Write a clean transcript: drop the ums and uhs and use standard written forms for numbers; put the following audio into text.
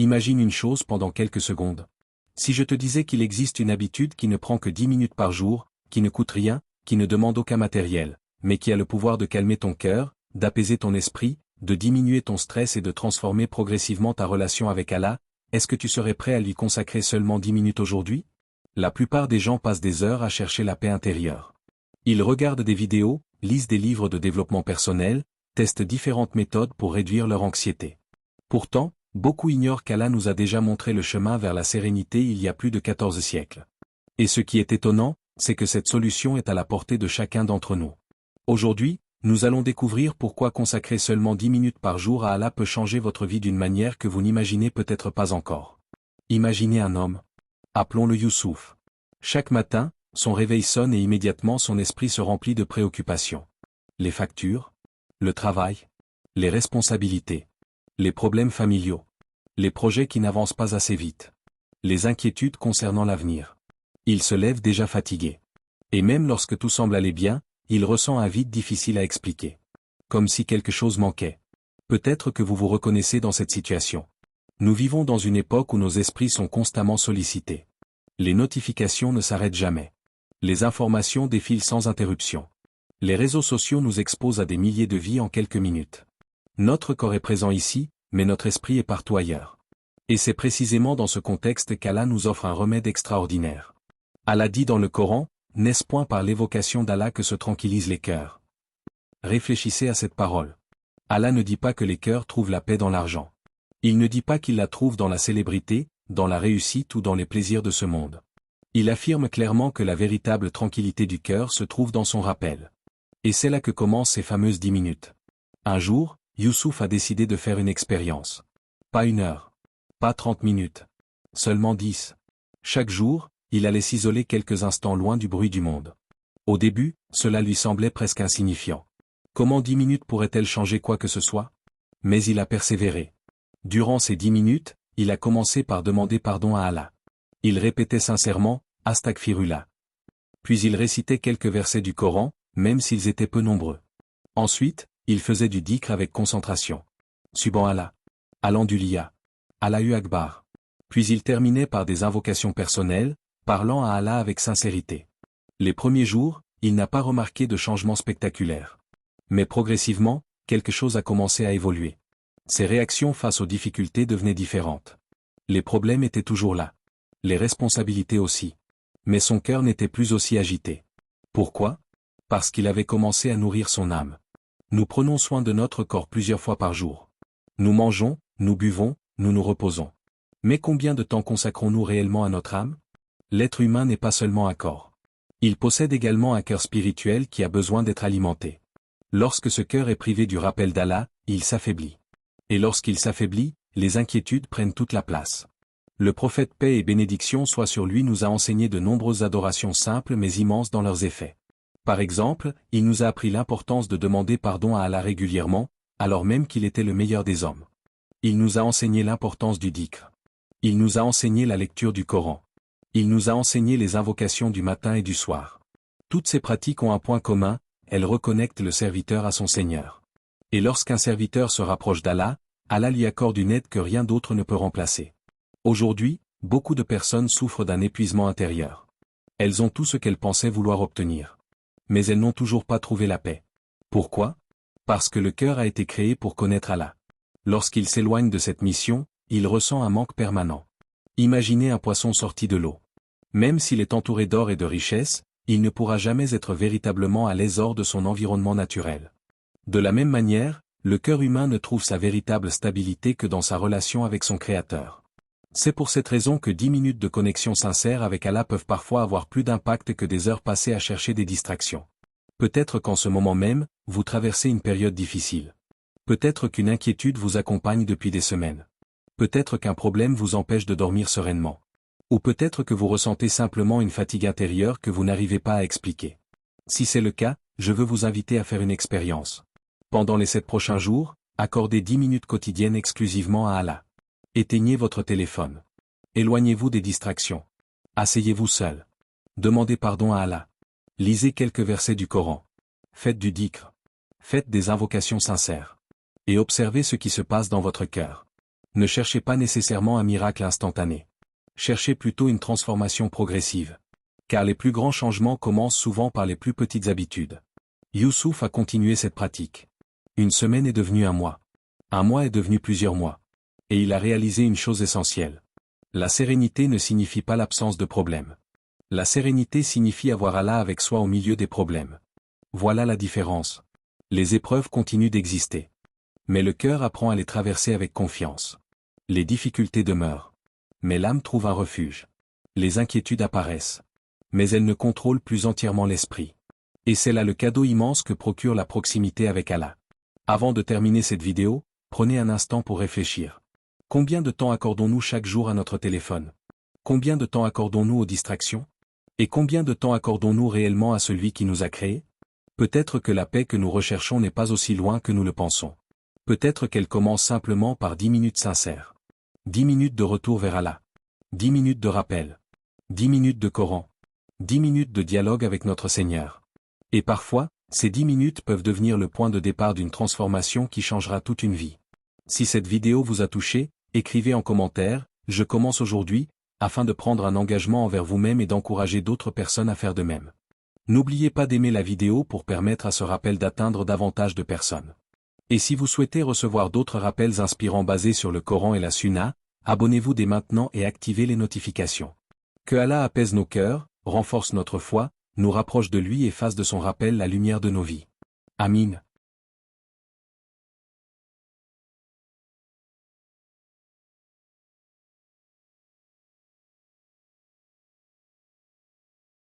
Imagine une chose pendant quelques secondes. Si je te disais qu'il existe une habitude qui ne prend que 10 minutes par jour, qui ne coûte rien, qui ne demande aucun matériel, mais qui a le pouvoir de calmer ton cœur, d'apaiser ton esprit, de diminuer ton stress et de transformer progressivement ta relation avec Allah, est-ce que tu serais prêt à lui consacrer seulement 10 minutes aujourd'hui? La plupart des gens passent des heures à chercher la paix intérieure. Ils regardent des vidéos, lisent des livres de développement personnel, testent différentes méthodes pour réduire leur anxiété. Pourtant, beaucoup ignorent qu'Allah nous a déjà montré le chemin vers la sérénité il y a plus de 14 siècles. Et ce qui est étonnant, c'est que cette solution est à la portée de chacun d'entre nous. Aujourd'hui, nous allons découvrir pourquoi consacrer seulement 10 minutes par jour à Allah peut changer votre vie d'une manière que vous n'imaginez peut-être pas encore. Imaginez un homme. Appelons-le Youssouf. Chaque matin, son réveil sonne et immédiatement son esprit se remplit de préoccupations. Les factures, le travail, les responsabilités, les problèmes familiaux, les projets qui n'avancent pas assez vite, les inquiétudes concernant l'avenir. Il se lève déjà fatigué. Et même lorsque tout semble aller bien, il ressent un vide difficile à expliquer. Comme si quelque chose manquait. Peut-être que vous vous reconnaissez dans cette situation. Nous vivons dans une époque où nos esprits sont constamment sollicités. Les notifications ne s'arrêtent jamais. Les informations défilent sans interruption. Les réseaux sociaux nous exposent à des milliers de vies en quelques minutes. Notre corps est présent ici, mais notre esprit est partout ailleurs. Et c'est précisément dans ce contexte qu'Allah nous offre un remède extraordinaire. Allah dit dans le Coran, « N'est-ce point par l'évocation d'Allah que se tranquillisent les cœurs ?» Réfléchissez à cette parole. Allah ne dit pas que les cœurs trouvent la paix dans l'argent. Il ne dit pas qu'il la trouve dans la célébrité, dans la réussite ou dans les plaisirs de ce monde. Il affirme clairement que la véritable tranquillité du cœur se trouve dans son rappel. Et c'est là que commencent ces fameuses 10 minutes. Un jour, Youssouf a décidé de faire une expérience. Pas 1 heure. Pas 30 minutes. Seulement 10. Chaque jour, il allait s'isoler quelques instants loin du bruit du monde. Au début, cela lui semblait presque insignifiant. Comment 10 minutes pourraient-elles changer quoi que ce soit? Mais il a persévéré. Durant ces 10 minutes, il a commencé par demander pardon à Allah. Il répétait sincèrement, « Astaghfirullah ». Puis il récitait quelques versets du Coran, même s'ils étaient peu nombreux. Ensuite, il faisait du dhikr avec concentration. Subhanallah. Alhamdulillah. Allahu Akbar. Puis il terminait par des invocations personnelles, parlant à Allah avec sincérité. Les premiers jours, il n'a pas remarqué de changement spectaculaire. Mais progressivement, quelque chose a commencé à évoluer. Ses réactions face aux difficultés devenaient différentes. Les problèmes étaient toujours là. Les responsabilités aussi. Mais son cœur n'était plus aussi agité. Pourquoi? Parce qu'il avait commencé à nourrir son âme. Nous prenons soin de notre corps plusieurs fois par jour. Nous mangeons, nous buvons, nous nous reposons. Mais combien de temps consacrons-nous réellement à notre âme? L'être humain n'est pas seulement un corps. Il possède également un cœur spirituel qui a besoin d'être alimenté. Lorsque ce cœur est privé du rappel d'Allah, il s'affaiblit. Et lorsqu'il s'affaiblit, les inquiétudes prennent toute la place. Le prophète paix et bénédiction soit sur lui nous a enseigné de nombreuses adorations simples mais immenses dans leurs effets. Par exemple, il nous a appris l'importance de demander pardon à Allah régulièrement, alors même qu'il était le meilleur des hommes. Il nous a enseigné l'importance du dhikr. Il nous a enseigné la lecture du Coran. Il nous a enseigné les invocations du matin et du soir. Toutes ces pratiques ont un point commun, elles reconnectent le serviteur à son Seigneur. Et lorsqu'un serviteur se rapproche d'Allah, Allah lui accorde une aide que rien d'autre ne peut remplacer. Aujourd'hui, beaucoup de personnes souffrent d'un épuisement intérieur. Elles ont tout ce qu'elles pensaient vouloir obtenir. Mais elles n'ont toujours pas trouvé la paix. Pourquoi? Parce que le cœur a été créé pour connaître Allah. Lorsqu'il s'éloigne de cette mission, il ressent un manque permanent. Imaginez un poisson sorti de l'eau. Même s'il est entouré d'or et de richesses, il ne pourra jamais être véritablement à l'aise hors de son environnement naturel. De la même manière, le cœur humain ne trouve sa véritable stabilité que dans sa relation avec son Créateur. C'est pour cette raison que 10 minutes de connexion sincère avec Allah peuvent parfois avoir plus d'impact que des heures passées à chercher des distractions. Peut-être qu'en ce moment même, vous traversez une période difficile. Peut-être qu'une inquiétude vous accompagne depuis des semaines. Peut-être qu'un problème vous empêche de dormir sereinement. Ou peut-être que vous ressentez simplement une fatigue intérieure que vous n'arrivez pas à expliquer. Si c'est le cas, je veux vous inviter à faire une expérience. Pendant les 7 prochains jours, accordez 10 minutes quotidiennes exclusivement à Allah. Éteignez votre téléphone. Éloignez-vous des distractions. Asseyez-vous seul. Demandez pardon à Allah. Lisez quelques versets du Coran. Faites du dhikr. Faites des invocations sincères. Et observez ce qui se passe dans votre cœur. Ne cherchez pas nécessairement un miracle instantané. Cherchez plutôt une transformation progressive. Car les plus grands changements commencent souvent par les plus petites habitudes. Youssouf a continué cette pratique. Une semaine est devenue un mois. Un mois est devenu plusieurs mois. Et il a réalisé une chose essentielle. La sérénité ne signifie pas l'absence de problèmes. La sérénité signifie avoir Allah avec soi au milieu des problèmes. Voilà la différence. Les épreuves continuent d'exister. Mais le cœur apprend à les traverser avec confiance. Les difficultés demeurent. Mais l'âme trouve un refuge. Les inquiétudes apparaissent. Mais elles ne contrôlent plus entièrement l'esprit. Et c'est là le cadeau immense que procure la proximité avec Allah. Avant de terminer cette vidéo, prenez un instant pour réfléchir. Combien de temps accordons-nous chaque jour à notre téléphone? Combien de temps accordons-nous aux distractions? Et combien de temps accordons-nous réellement à celui qui nous a créés? Peut-être que la paix que nous recherchons n'est pas aussi loin que nous le pensons. Peut-être qu'elle commence simplement par 10 minutes sincères. 10 minutes de retour vers Allah. 10 minutes de rappel. 10 minutes de Coran. 10 minutes de dialogue avec notre Seigneur. Et parfois, ces 10 minutes peuvent devenir le point de départ d'une transformation qui changera toute une vie. Si cette vidéo vous a touché, écrivez en commentaire « Je commence aujourd'hui » afin de prendre un engagement envers vous-même et d'encourager d'autres personnes à faire de même. N'oubliez pas d'aimer la vidéo pour permettre à ce rappel d'atteindre davantage de personnes. Et si vous souhaitez recevoir d'autres rappels inspirants basés sur le Coran et la Sunna, abonnez-vous dès maintenant et activez les notifications. Que Allah apaise nos cœurs, renforce notre foi, nous rapproche de lui et fasse de son rappel la lumière de nos vies. Amin.